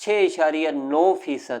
6.9%,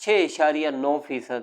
6.9%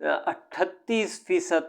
38%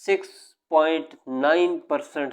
6.9%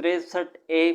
63A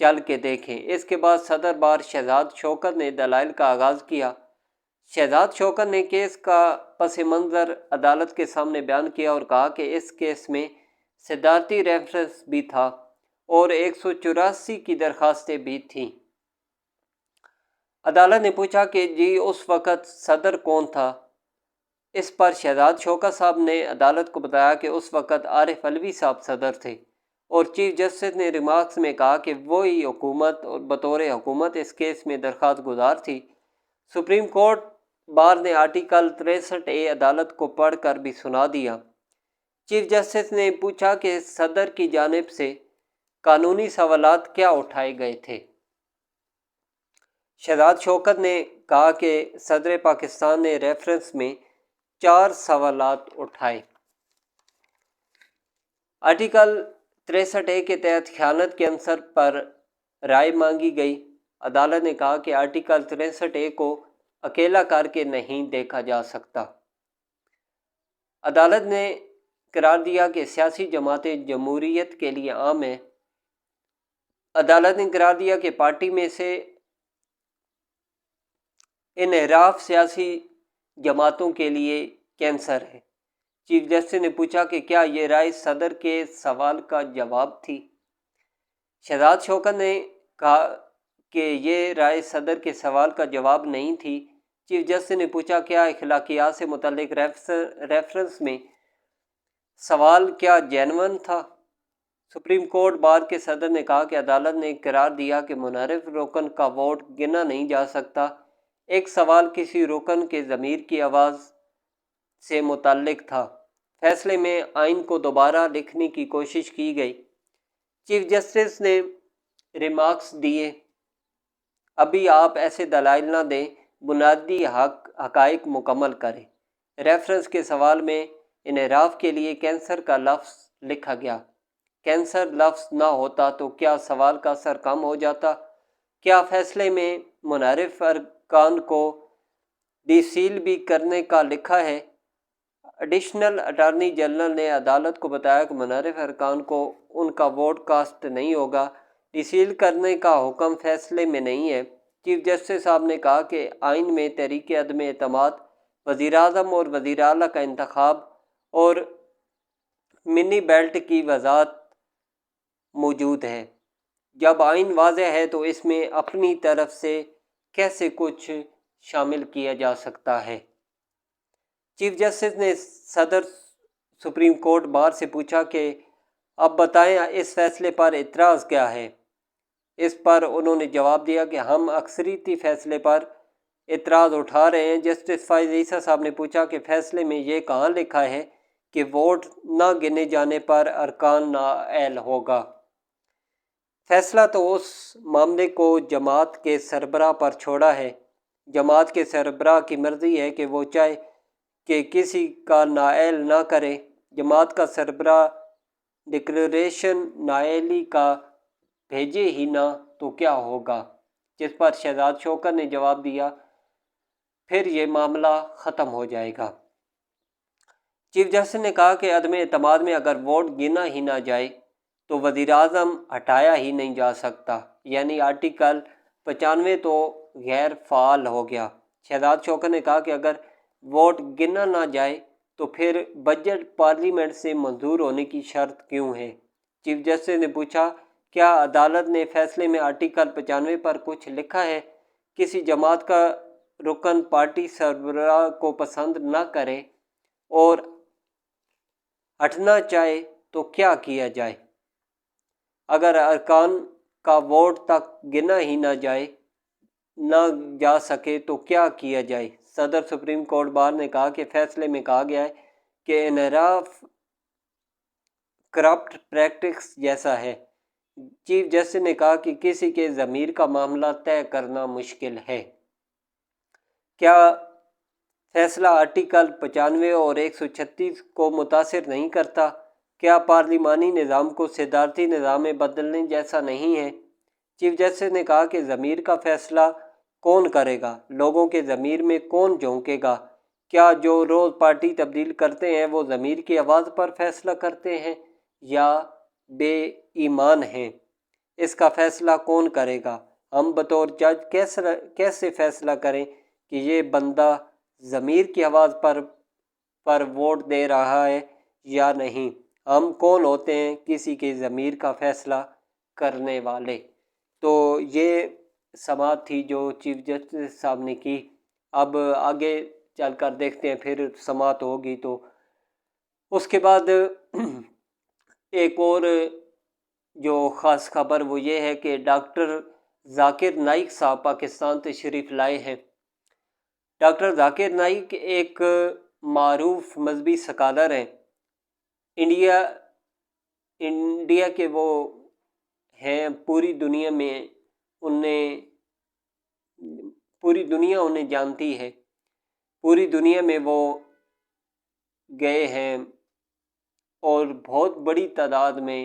چل کے دیکھیں۔ اس کے بعد صدر بار شہزاد شوکت نے دلائل کا آغاز کیا۔ شہزاد شوکت نے کیس کا پس منظر عدالت کے سامنے بیان کیا اور کہا کہ اس کیس میں صدارتی ریفرنس بھی تھا اور 184 کی درخواستیں بھی تھیں۔ عدالت نے پوچھا کہ جی اس وقت صدر کون تھا؟ اس پر شہزاد شوکت صاحب نے عدالت کو بتایا کہ اس وقت عارف علوی صاحب صدر تھے، اور چیف جسٹس نے ریمارکس میں کہا کہ وہی حکومت اور بطور حکومت اس کیس میں درخواست گزار تھی۔ سپریم کورٹ بار نے آرٹیکل 63A عدالت کو پڑھ کر بھی سنا دیا۔ چیف جسٹس نے پوچھا کہ صدر کی جانب سے قانونی سوالات کیا اٹھائے گئے تھے؟ شہزاد شوکت نے کہا کہ صدر پاکستان نے ریفرنس میں 4 سوالات اٹھائے۔ آرٹیکل 63A کے تحت خیانت کے عنصر پر رائے مانگی گئی۔ عدالت نے کہا کہ آرٹیکل 63A کو اکیلا کر کے نہیں دیکھا جا سکتا۔ عدالت نے قرار دیا کہ سیاسی جماعتیں جمہوریت کے لیے عام ہیں۔ عدالت نے قرار دیا کہ پارٹی میں سے انحراف سیاسی جماعتوں کے لیے کینسر ہے۔ چیف جسٹس نے پوچھا کہ کیا یہ رائے صدر کے سوال کا جواب تھی؟ شہزاد شوکت نے کہا کہ یہ رائے صدر کے سوال کا جواب نہیں تھی۔ چیف جسٹس نے پوچھا کیا اخلاقیات سے متعلق ریفرنس میں سوال کیا جینون تھا؟ سپریم کورٹ بار کے صدر نے کہا کہ عدالت نے قرار دیا کہ منحرف رکن کا ووٹ گنا نہیں جا سکتا۔ ایک سوال کسی رکن کے ضمیر کی آواز سے متعلق تھا۔ فیصلے میں آئین کو دوبارہ لکھنے کی کوشش کی گئی۔ چیف جسٹس نے ریمارکس دیے، ابھی آپ ایسے دلائل نہ دیں، بنیادی حقائق مکمل کریں۔ ریفرنس کے سوال میں انحراف کے لیے کینسر کا لفظ لکھا گیا۔ کینسر لفظ نہ ہوتا تو کیا سوال کا اثر کم ہو جاتا؟ کیا فیصلے میں منحرف ارکان کو ڈی سیل بھی کرنے کا لکھا ہے؟ ایڈیشنل اٹارنی جنرل نے عدالت کو بتایا کہ منحرف ارکان کو ان کا ووٹ کاسٹ نہیں ہوگا، ڈی سیل کرنے کا حکم فیصلے میں نہیں ہے۔ چیف جسٹس صاحب نے کہا کہ آئین میں تحریک عدم اعتماد، وزیر اعظم اور وزیر اعلیٰ کا انتخاب اور منی بیلٹ کی وضاحت موجود ہے۔ جب آئین واضح ہے تو اس میں اپنی طرف سے کیسے کچھ شامل کیا جا سکتا ہے؟ چیف جسٹس نے صدر سپریم کورٹ بار سے پوچھا کہ اب بتائیں اس فیصلے پر اعتراض کیا ہے؟ اس پر انہوں نے جواب دیا کہ ہم اکثریتی فیصلے پر اعتراض اٹھا رہے ہیں۔ جسٹس فائز عیسیٰ صاحب نے پوچھا کہ فیصلے میں یہ کہاں لکھا ہے کہ ووٹ نہ گنے جانے پر ارکان نااہل ہوگا؟ فیصلہ تو اس معاملے کو جماعت کے سربراہ پر چھوڑا ہے۔ جماعت کے سربراہ کی مرضی ہے کہ وہ چاہے کہ کسی کا نااہل نہ کرے۔ جماعت کا سربراہ ڈکلریشن نااہلی کا بھیجے ہی نہ تو کیا ہوگا؟ جس پر شہزاد شوکت نے جواب دیا، پھر یہ معاملہ ختم ہو جائے گا۔ چیف جسٹس نے کہا کہ عدم اعتماد میں اگر ووٹ گنا ہی نہ جائے تو وزیر اعظم ہٹایا ہی نہیں جا سکتا، یعنی آرٹیکل 95 تو غیر فعال ہو گیا۔ شہزاد شوکت نے کہا کہ اگر ووٹ گنا نہ جائے تو پھر بجٹ پارلیمنٹ سے منظور ہونے کی شرط کیوں ہے؟ چیف جسٹس نے پوچھا کیا عدالت نے فیصلے میں آرٹیکل 95 پر کچھ لکھا ہے؟ کسی جماعت کا رکن پارٹی سربراہ کو پسند نہ کرے اور ہٹنا چاہے تو کیا کیا جائے؟ اگر ارکان کا ووٹ تک گنا ہی نہ جا سکے تو کیا کیا جائے؟ صدر سپریم کورٹ بار نے کہا کہ فیصلے میں کہا گیا ہے کہ انحراف کرپٹ پریکٹس جیسا ہے۔ چیف جسٹس نے کہا کہ کسی کے ضمیر کا معاملہ طے کرنا مشکل ہے۔ کیا فیصلہ آرٹیکل 95 اور 136 کو متاثر نہیں کرتا؟ کیا پارلیمانی نظام کو صدارتی نظام میں بدلنے جیسا نہیں ہے؟ چیف جسٹس نے کہا کہ ضمیر کا فیصلہ کون کرے گا؟ لوگوں کے ضمیر میں کون جھونکے گا؟ کیا جو روز پارٹی تبدیل کرتے ہیں وہ ضمیر کی آواز پر فیصلہ کرتے ہیں یا بے ایمان ہیں؟ اس کا فیصلہ کون کرے گا؟ ہم بطور جج کیسے فیصلہ کریں کہ یہ بندہ ضمیر کی آواز پر ووٹ دے رہا ہے یا نہیں؟ ہم کون ہوتے ہیں کسی کے ضمیر کا فیصلہ کرنے والے؟ تو یہ سماعت تھی جو چیف جسٹس صاحب نے کی۔ اب آگے چل کر دیکھتے ہیں، پھر سماعت ہوگی تو اس کے بعد ایک اور جو خاص خبر وہ یہ ہے کہ ڈاکٹر ذاکر نائک صاحب پاکستان تشریف لائے ہیں۔ ڈاکٹر ذاکر نائک ایک معروف مذہبی سکالر ہیں، انڈیا کے وہ ہیں، پوری دنیا انہیں جانتی ہے، پوری دنیا میں وہ گئے ہیں اور بہت بڑی تعداد میں،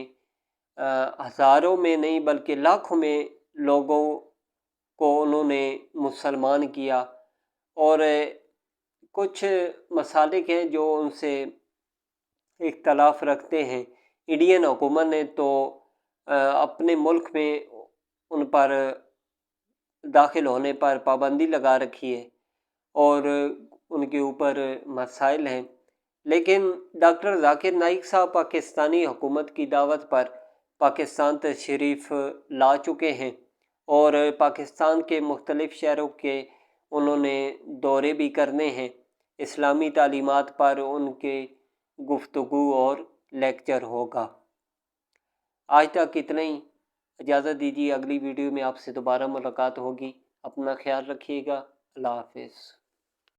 ہزاروں میں نہیں بلکہ لاکھوں میں لوگوں کو انہوں نے مسلمان کیا۔ اور کچھ مسالک ہیں جو ان سے اختلاف رکھتے ہیں۔ انڈین حکومت نے تو اپنے ملک میں ان پر داخل ہونے پر پابندی لگا رکھی ہے اور ان کے اوپر مسائل ہیں، لیکن ڈاکٹر ذاکر نائک صاحب پاکستانی حکومت کی دعوت پر پاکستان تشریف لا چکے ہیں اور پاکستان کے مختلف شہروں کے انہوں نے دورے بھی کرنے ہیں۔ اسلامی تعلیمات پر ان کے گفتگو اور لیکچر ہوگا۔ آج تک اتنا ہی، اجازت دیجیے، اگلی ویڈیو میں آپ سے دوبارہ ملاقات ہوگی۔ اپنا خیال رکھیے گا، اللہ حافظ۔